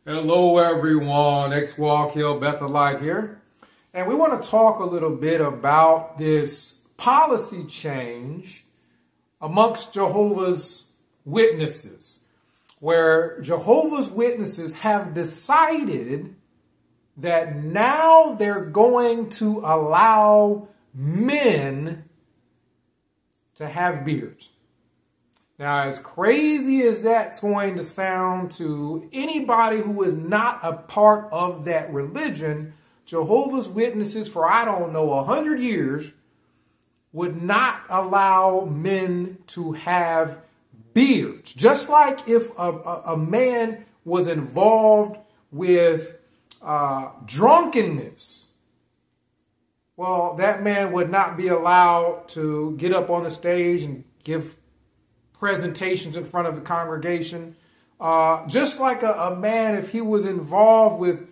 Hello everyone, X-Walk Hill Bethelite here. And we want to talk a little bit about this policy change amongst Jehovah's Witnesses, where Jehovah's Witnesses have decided that now they're going to allow men to have beards. Now, as crazy as that's going to sound to anybody who is not a part of that religion, Jehovah's Witnesses for, I don't know, 100 years would not allow men to have beards. Just like if a man was involved with drunkenness, well, that man would not be allowed to get up on the stage and give presentations in front of the congregation. Just like a man, if he was involved with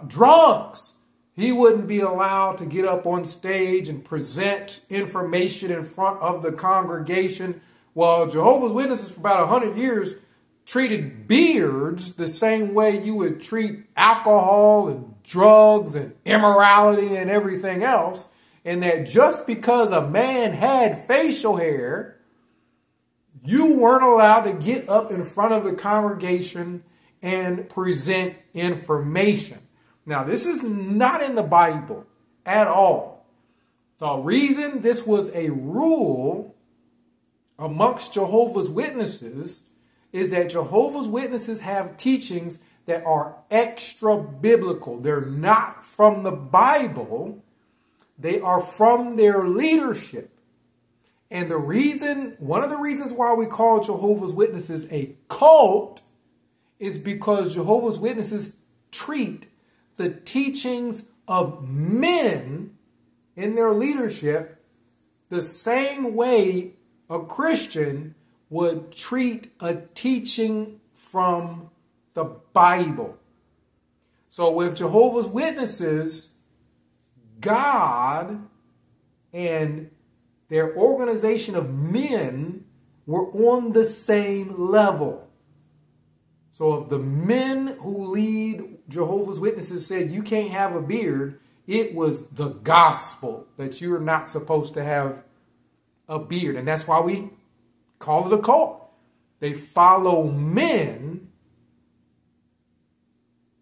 drugs, he wouldn't be allowed to get up on stage and present information in front of the congregation. Well, Jehovah's Witnesses for about 100 years treated beards the same way you would treat alcohol and drugs and immorality and everything else. And that just because a man had facial hair, you weren't allowed to get up in front of the congregation and present information. Now, this is not in the Bible at all. The reason this was a rule amongst Jehovah's Witnesses is that Jehovah's Witnesses have teachings that are extra biblical. They're not from the Bible. They are from their leadership. And one of the reasons why we call Jehovah's Witnesses a cult is because Jehovah's Witnesses treat the teachings of men in their leadership the same way a Christian would treat a teaching from the Bible. So with Jehovah's Witnesses, God and their organization of men were on the same level. So if the men who lead Jehovah's Witnesses said you can't have a beard, it was the gospel that you're not supposed to have a beard. And that's why we call it a cult. They follow men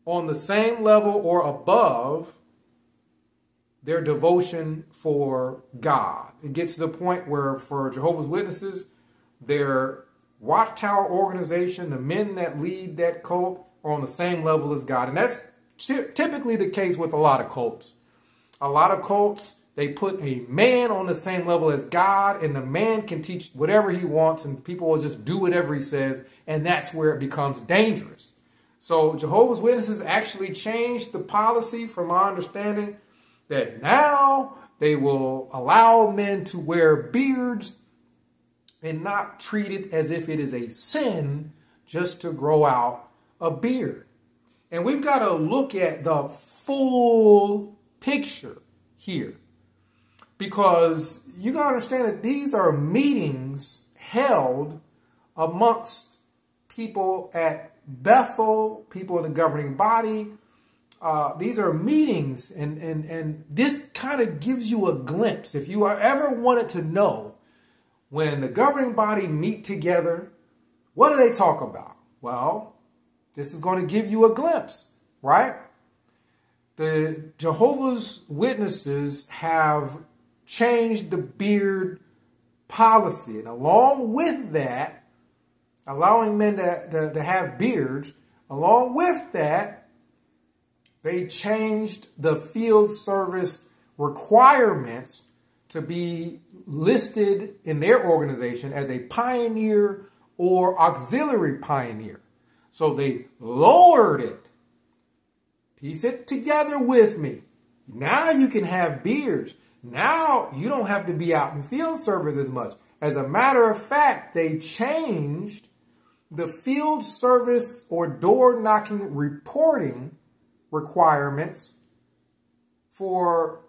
on the same level or above their devotion for God. It gets to the point where for Jehovah's Witnesses, their watchtower organization, the men that lead that cult, are on the same level as God. And that's typically the case with a lot of cults. A lot of cults, they put a man on the same level as God, and the man can teach whatever he wants, and people will just do whatever he says, and that's where it becomes dangerous. So Jehovah's Witnesses actually changed the policy, from my understanding, that now they will allow men to wear beards and not treat it as if it is a sin just to grow out a beard. And we've got to look at the full picture here, because you got to understand that these are meetings held amongst people at Bethel, people in the governing body. These are meetings, and this kind of gives you a glimpse. If you ever wanted to know when the governing body meet together, what do they talk about? Well, this is going to give you a glimpse, right? The Jehovah's Witnesses have changed the beard policy, and along with that, allowing men to have beards, along with that, they changed the field service requirements to be listed in their organization as a pioneer or auxiliary pioneer. So they lowered it. Piece it together with me. Now you can have beards. Now you don't have to be out in field service as much. As a matter of fact, they changed the field service or door knocking reporting requirements for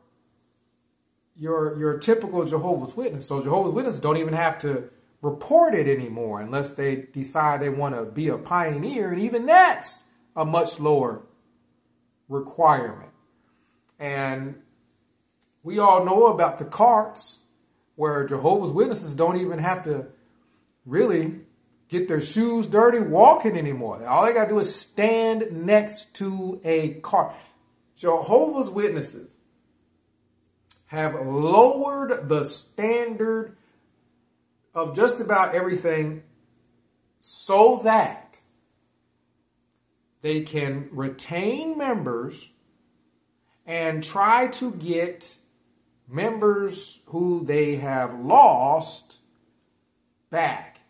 your typical Jehovah's Witness. So Jehovah's Witnesses don't even have to report it anymore unless they decide they want to be a pioneer. And even that's a much lower requirement. And we all know about the carts where Jehovah's Witnesses don't even have to really get their shoes dirty walking anymore. All they got to do is stand next to a cart. Jehovah's Witnesses have lowered the standard of just about everything so that they can retain members and try to get members who they have lost back.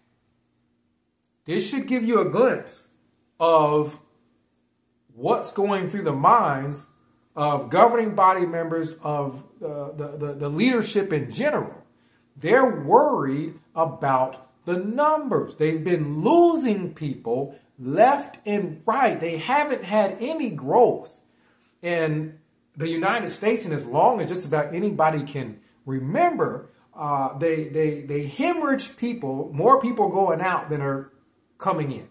This should give you a glimpse of what's going through the minds of governing body members, of the leadership in general. They're worried about the numbers. They've been losing people left and right. They haven't had any growth in the United States, and as long as just about anybody can remember, they hemorrhage people, more people going out than are coming in.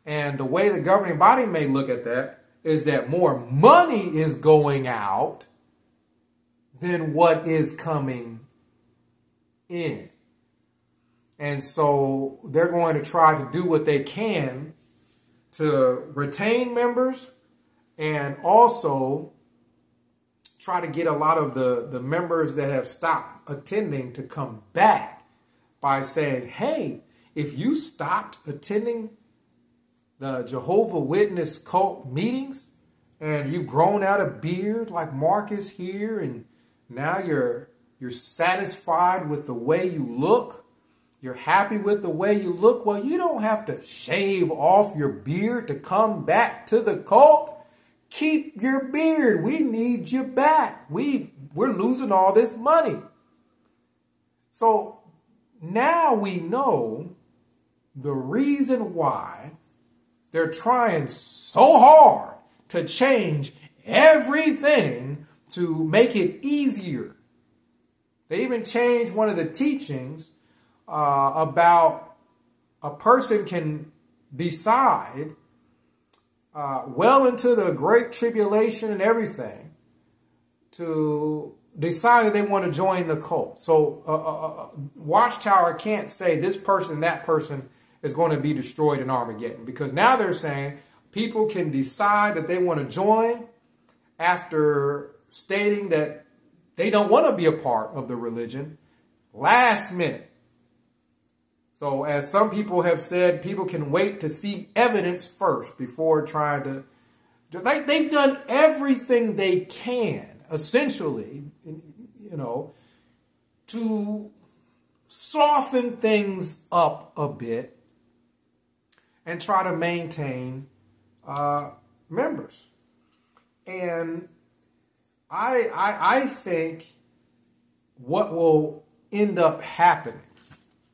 And the way the governing body may look at that is that more money is going out than what is coming in. And so they're going to try to do what they can to retain members and also try to get a lot of the members that have stopped attending to come back by saying, hey, if you stopped attending the Jehovah Witness cult meetings and you've grown out a beard like Marcus here, and now you're satisfied with the way you look, you're happy with the way you look, well, you don't have to shave off your beard to come back to the cult. Keep your beard. We need you back. We're losing all this money. So now we know the reason why they're trying so hard to change everything to make it easier. They even changed one of the teachings about a person can decide well into the Great Tribulation and everything to decide that they want to join the cult. So Watchtower can't say this person and that person is going to be destroyed in Armageddon, because now they're saying people can decide that they want to join after stating that they don't want to be a part of the religion last minute. So as some people have said, people can wait to see evidence first before trying to, like, they've done everything they can, essentially, you know, to soften things up a bit and try to maintain members. And I think what will end up happening,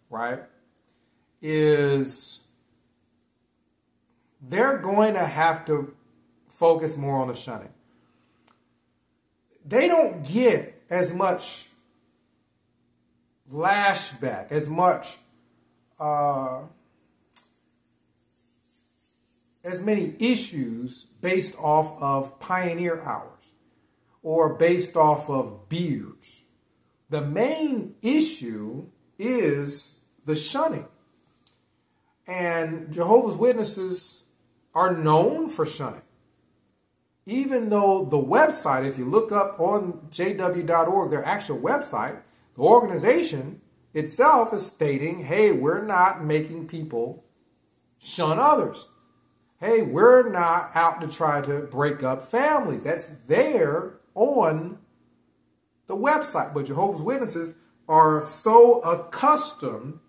right, is they're going to have to focus more on the shunning. They don't get as much lashback, as much, as many issues based off of pioneer hours or based off of beards. The main issue is the shunning. And Jehovah's Witnesses are known for shunning. Even though the website, if you look up on jw.org, their actual website, the organization itself is stating, hey, we're not making people shun others. Hey, we're not out to try to break up families. That's there on the website. But Jehovah's Witnesses are so accustomed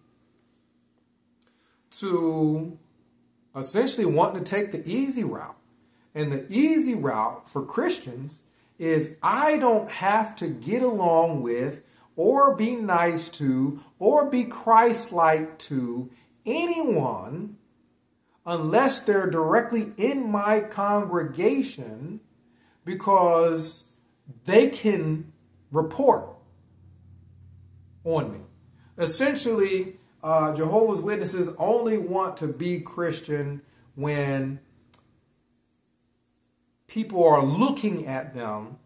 to essentially wanting to take the easy route. And the easy route for Christians is I don't have to get along with or be nice to or be Christ-like to anyone unless they're directly in my congregation, because they can report on me. Essentially, Jehovah's Witnesses only want to be Christian when people are looking at them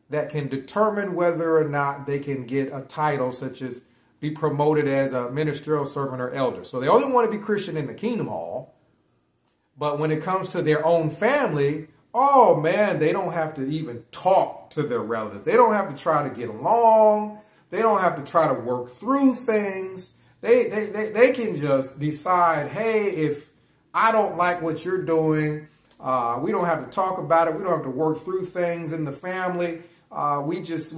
that can determine whether or not they can get a title such as be promoted as a ministerial servant or elder. So they only want to be Christian in the Kingdom Hall. But when it comes to their own family, oh man, they don't have to even talk to their relatives. They don't have to try to get along. They don't have to try to work through things. They can just decide, hey, if I don't like what you're doing, we don't have to talk about it. We don't have to work through things in the family. We just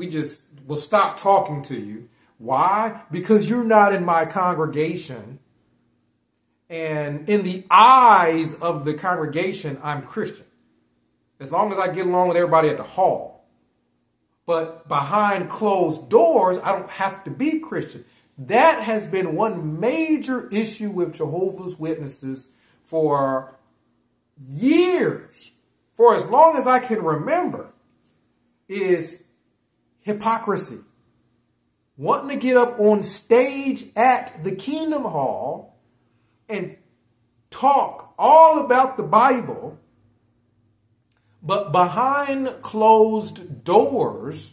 will stop talking to you. Why? Because you're not in my congregation. And in the eyes of the congregation, I'm Christian. As long as I get along with everybody at the hall. But behind closed doors, I don't have to be Christian. That has been one major issue with Jehovah's Witnesses for years. For as long as I can remember, is hypocrisy. Wanting to get up on stage at the Kingdom Hall and talk all about the Bible, but behind closed doors,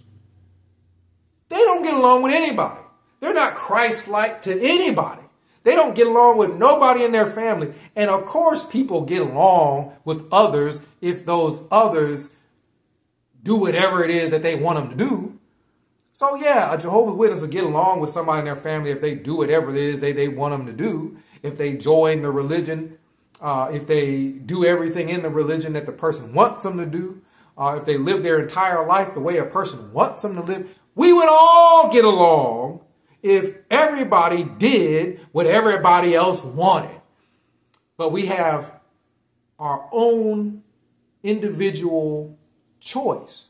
they don't get along with anybody. They're not Christ-like to anybody. They don't get along with nobody in their family. And of course, people get along with others if those others do whatever it is that they want them to do. So yeah, a Jehovah's Witness will get along with somebody in their family if they do whatever it is they want them to do. If they join the religion, if they do everything in the religion that the person wants them to do, if they live their entire life the way a person wants them to live, we would all get along if everybody did what everybody else wanted. But we have our own individual choice.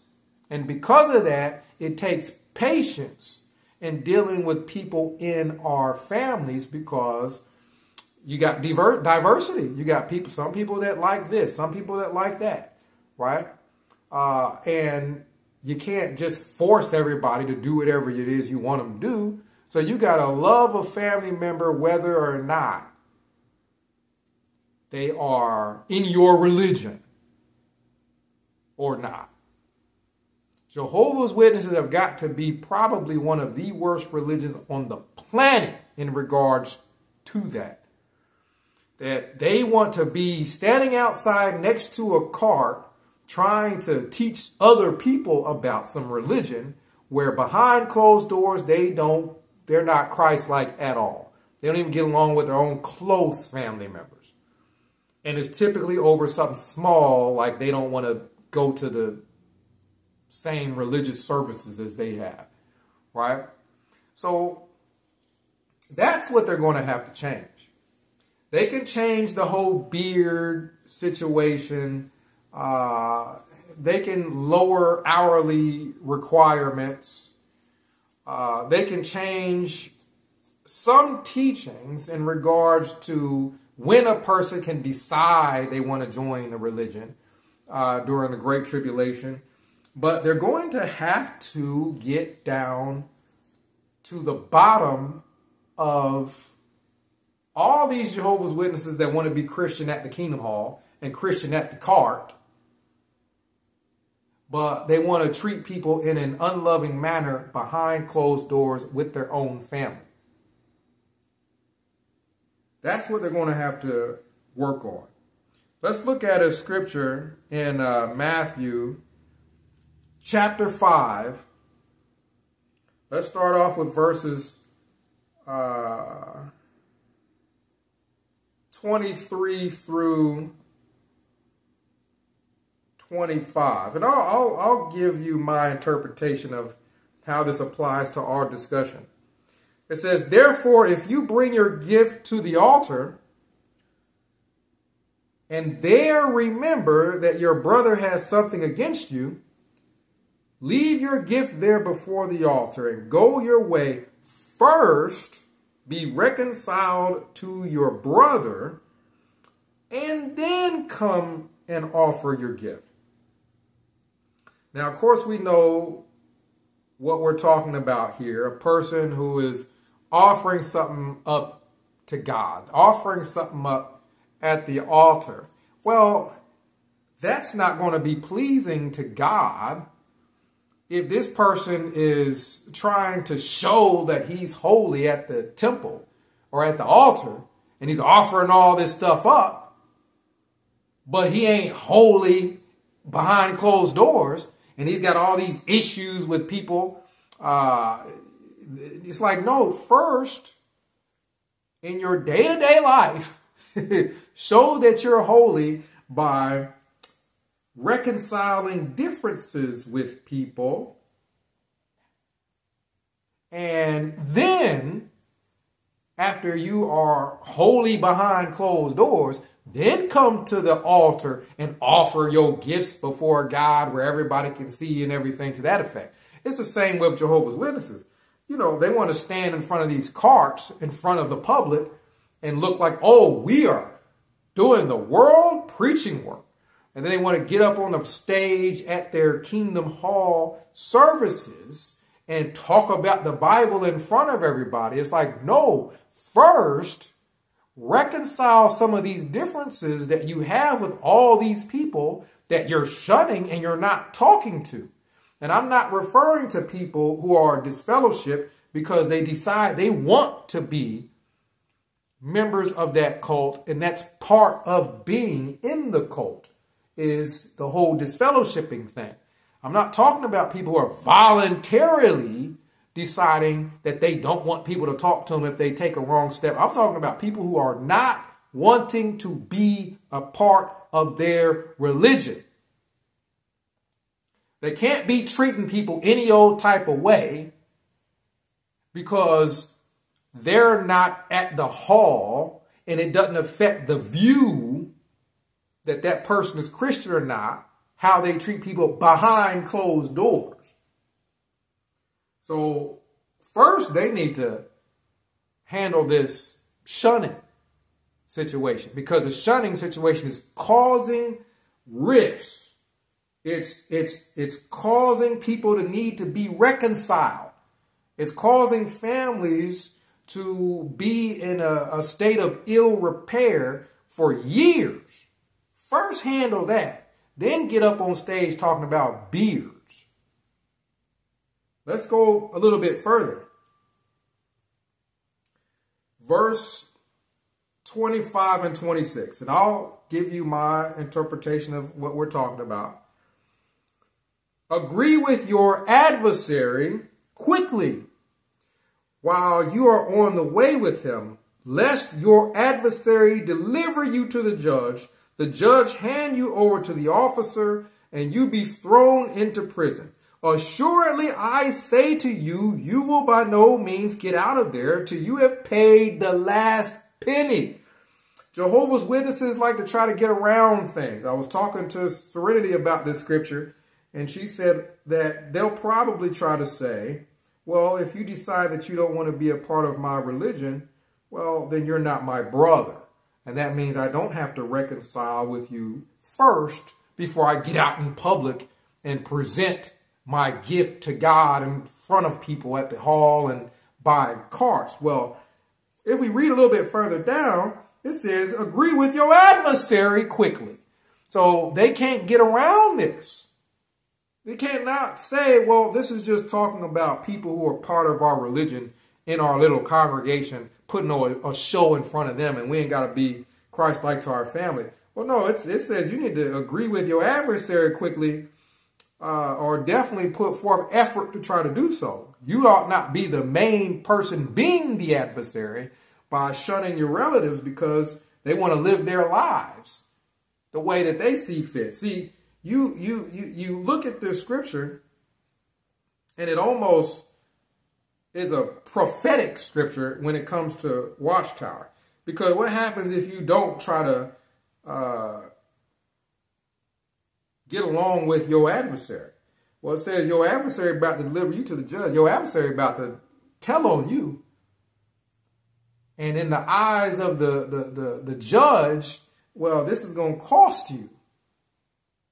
And because of that, it takes patience in dealing with people in our families, because you got diversity. You got people, some people that like this, some people that like that, right? And you can't just force everybody to do whatever it is you want them to do. So you got to love a family member whether or not they are in your religion or not. Jehovah's Witnesses have got to be probably one of the worst religions on the planet in regards to that. That they want to be standing outside next to a cart trying to teach other people about some religion where behind closed doors they're not Christ-like at all. They don't even get along with their own close family members. And it's typically over something small, like they don't want to go to the same religious services as they have, right? So that's what they're going to have to change. They can change the whole beard situation. They can lower hourly requirements. They can change some teachings in regards to when a person can decide they want to join the religion during the Great Tribulation. But they're going to have to get down to the bottom of all these Jehovah's Witnesses that want to be Christian at the Kingdom Hall and Christian at the cart, but they want to treat people in an unloving manner behind closed doors with their own family. That's what they're going to have to work on. Let's look at a scripture in Matthew chapter 5. Let's start off with verses 23 through 25. And I'll give you my interpretation of how this applies to our discussion. It says, "Therefore, if you bring your gift to the altar, and there remember that your brother has something against you, leave your gift there before the altar and go your way. First, be reconciled to your brother, and then come and offer your gift." Now, of course, we know what we're talking about here. A person who is offering something up to God, offering something up at the altar. Well, that's not going to be pleasing to God. If this person is trying to show that he's holy at the temple or at the altar, and he's offering all this stuff up, but he ain't holy behind closed doors, and he's got all these issues with people, it's like, no, first, in your day-to-day life, show that you're holy by reconciling differences with people, and then after you are holy behind closed doors, then come to the altar and offer your gifts before God where everybody can see you and everything to that effect. It's the same with Jehovah's Witnesses. You know, they want to stand in front of these carts in front of the public and look like, oh, we are doing the world preaching work. And then they want to get up on the stage at their Kingdom Hall services and talk about the Bible in front of everybody. It's like, no, first, reconcile some of these differences that you have with all these people that you're shunning and you're not talking to. And I'm not referring to people who are disfellowship because they decide they want to be members of that cult, and that's part of being in the cult, is the whole disfellowshipping thing. I'm not talking about people who are voluntarily deciding that they don't want people to talk to them if they take a wrong step. I'm talking about people who are not wanting to be a part of their religion. They can't be treating people any old type of way because they're not at the hall and it doesn't affect the view that that person is Christian or not, how they treat people behind closed doors. So first they need to handle this shunning situation, because the shunning situation is causing rifts. It's causing people to need to be reconciled. It's causing families to be in a state of ill repair for years. First handle that. Then get up on stage talking about beards. Let's go a little bit further. Verse 25 and 26. And I'll give you my interpretation of what we're talking about. Agree with your adversary quickly while you are on the way with him, lest your adversary deliver you to the judge hand you over to the officer, and you be thrown into prison. Assuredly, I say to you, you will by no means get out of there till you have paid the last penny. Jehovah's Witnesses like to try to get around things. I was talking to Serenity about this scripture, and she said that they'll probably try to say, well, if you decide that you don't want to be a part of my religion, well, then you're not my brother. And that means I don't have to reconcile with you first before I get out in public and present my gift to God in front of people at the hall and by carts. Well, if we read a little bit further down, it says, agree with your adversary quickly. So they can't get around this. They can't not say, well, this is just talking about people who are part of our religion in our little congregation, putting a show in front of them, and we ain't got to be Christ-like to our family. Well, no, it says you need to agree with your adversary quickly, or definitely put forth effort to try to do so. You ought not be the main person being the adversary by shunning your relatives because they want to live their lives the way that they see fit. See, you look at this scripture, and it almost is a prophetic scripture when it comes to Watchtower. Because what happens if you don't try to get along with your adversary? Well, it says your adversary about to deliver you to the judge. Your adversary about to tell on you. And in the eyes of the judge, well, this is going to cost you.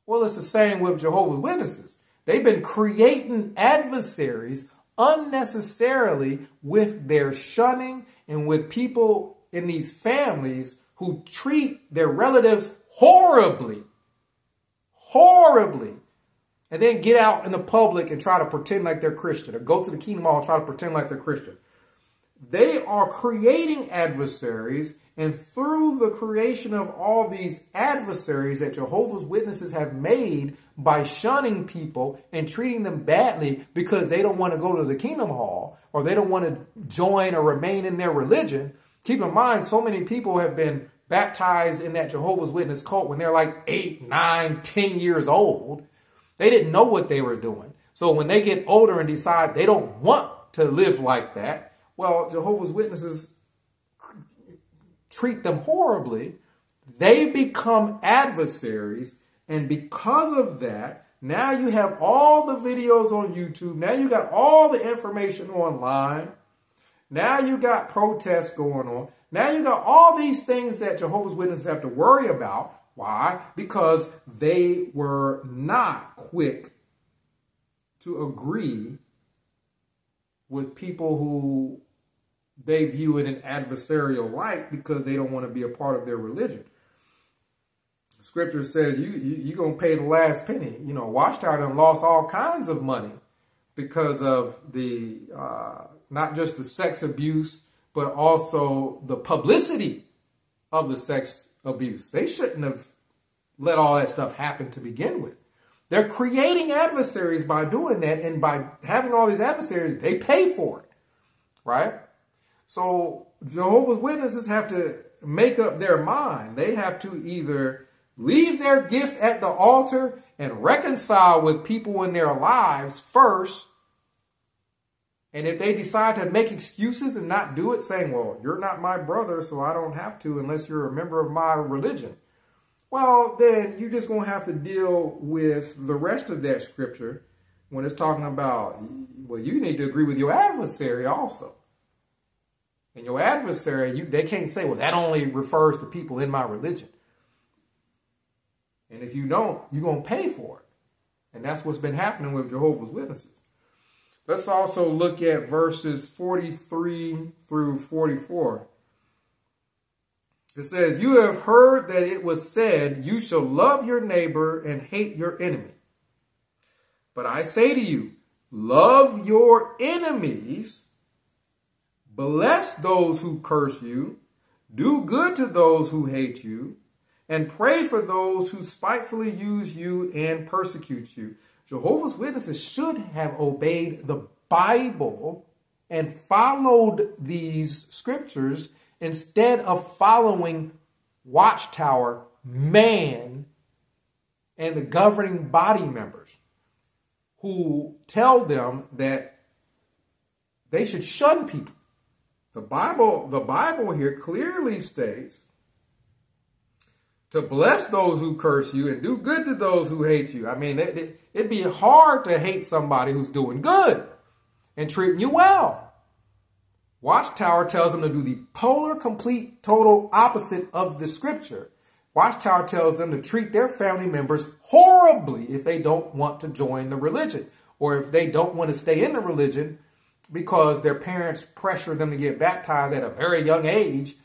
Well, it's the same with Jehovah's Witnesses. They've been creating adversaries unnecessarily with their shunning and with people in these families who treat their relatives horribly. horribly, and then get out in the public and try to pretend like they're Christian, or go to the Kingdom Hall and try to pretend like they're Christian. They are creating adversaries, and through the creation of all these adversaries that Jehovah's Witnesses have made by shunning people and treating them badly because they don't want to go to the Kingdom Hall or they don't want to join or remain in their religion. Keep in mind, so many people have been baptized in that Jehovah's Witness cult when they're like 8, 9, 10 years old. They didn't know what they were doing. So when they get older and decide they don't want to live like that, well, Jehovah's Witnesses treat them horribly. They become adversaries. And because of that, now you have all the videos on YouTube. Now you got all the information online. Now you got protests going on. Now you got all these things that Jehovah's Witnesses have to worry about. Why? Because they were not quick to agree with people who they view in an adversarial light because they don't want to be a part of their religion. Scripture says you're going to pay the last penny. You know, Watchtower done lost all kinds of money because of the, not just the sex abuse, but also the publicity of the sex abuse. They shouldn't have let all that stuff happen to begin with. They're creating adversaries by doing that, and by having all these adversaries, they pay for it, right? So Jehovah's Witnesses have to make up their mind. They have to either leave their gift at the altar and reconcile with people in their lives first. And if they decide to make excuses and not do it, saying, well, you're not my brother, so I don't have to unless you're a member of my religion. Well, then you're just going to have to deal with the rest of that scripture when it's talking about, well, you need to agree with your adversary also. And your adversary, they can't say, well, that only refers to people in my religion. And if you don't, you're going to pay for it. And that's what's been happening with Jehovah's Witnesses. Let's also look at verses 43 through 44. It says, you have heard that it was said, you shall love your neighbor and hate your enemy. But I say to you, love your enemies, bless those who curse you, do good to those who hate you, and pray for those who spitefully use you and persecute you. Jehovah's Witnesses should have obeyed the Bible and followed these scriptures instead of following Watchtower, man, and the governing body members who tell them that they should shun people. The Bible here clearly states to bless those who curse you and do good to those who hate you. I mean, it'd be hard to hate somebody who's doing good and treating you well. Watchtower tells them to do the polar, complete, total opposite of the scripture. Watchtower tells them to treat their family members horribly if they don't want to join the religion, or if they don't want to stay in the religion because their parents pressure them to get baptized at a very young age.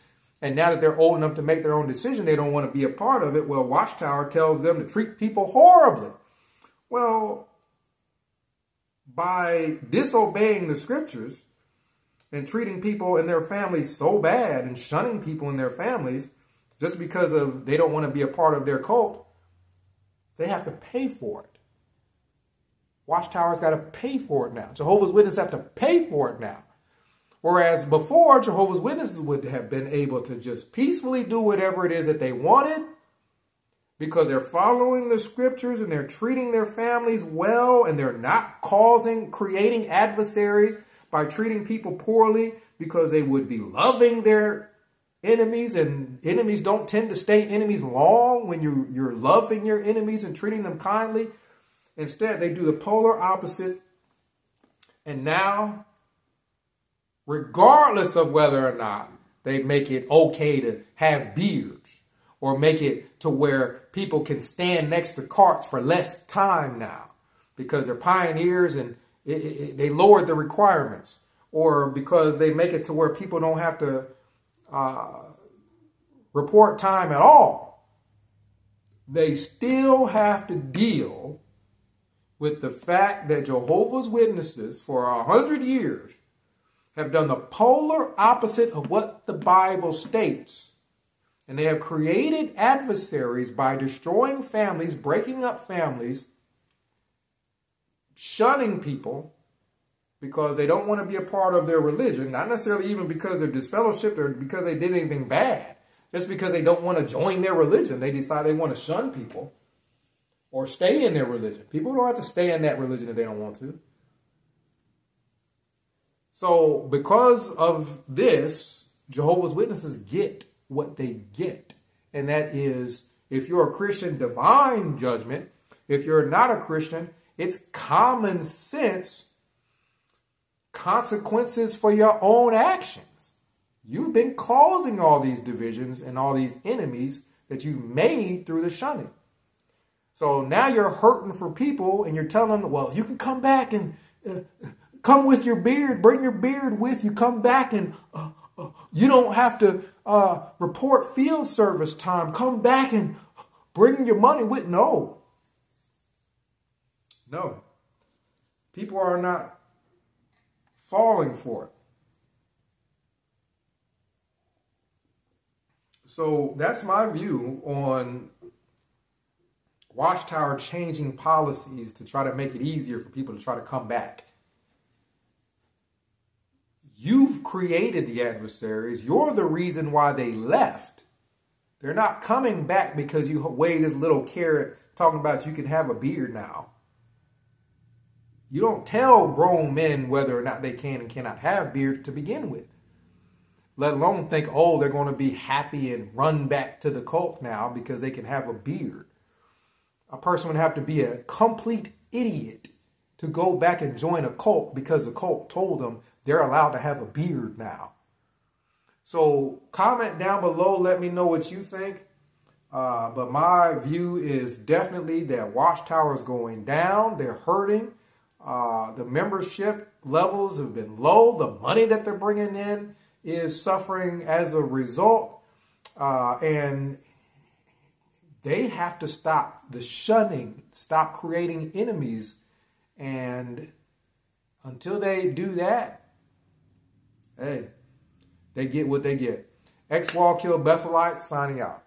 And now that they're old enough to make their own decision, they don't want to be a part of it. Well, Watchtower tells them to treat people horribly. Well, by disobeying the scriptures and treating people and their families so bad and shunning people in their families just because of they don't want to be a part of their cult, they have to pay for it. Watchtower's got to pay for it now. Jehovah's Witnesses have to pay for it now. Whereas before, Jehovah's Witnesses would have been able to just peacefully do whatever it is that they wanted because they're following the scriptures and they're treating their families well and they're not creating adversaries by treating people poorly because they would be loving their enemies, and enemies don't tend to stay enemies long when you're loving your enemies and treating them kindly. Instead, they do the polar opposite. And now, regardless of whether or not they make it okay to have beards or make it to where people can stand next to carts for less time now because they're pioneers and they lowered the requirements, or because they make it to where people don't have to report time at all. they still have to deal with the fact that Jehovah's Witnesses for 100 years have done the polar opposite of what the Bible states. And they have created adversaries by destroying families, breaking up families, shunning people because they don't want to be a part of their religion, not necessarily even because they're disfellowshipped or because they did anything bad, just because they don't want to join their religion. They decide they want to shun people or stay in their religion. People don't have to stay in that religion if they don't want to. So because of this, Jehovah's Witnesses get what they get. And that is, if you're a Christian, divine judgment. If you're not a Christian, it's common sense consequences for your own actions. You've been causing all these divisions and all these enemies that you've made through the shunning. So now you're hurting for people and you're telling them, well, you can come back and come with your beard, bring your beard with you, come back and you don't have to report field service time. Come back and bring your money with. No. People are not falling for it. So that's my view on Watchtower changing policies to try to make it easier for people to try to come back. You've created the adversaries. You're the reason why they left. They're not coming back because you wave this little carrot talking about you can have a beard now. You don't tell grown men whether or not they can and cannot have beards to begin with. Let alone think, oh, they're going to be happy and run back to the cult now because they can have a beard. A person would have to be a complete idiot to go back and join a cult because the cult told them they're allowed to have a beard now. So comment down below. Let me know what you think. But my view is definitely that Watchtower is going down. They're hurting. The membership levels have been low. The money that they're bringing in is suffering as a result. And they have to stop the shunning, stop creating enemies. And until they do that, hey, they get what they get. X-Wall Kill Bethelite signing out.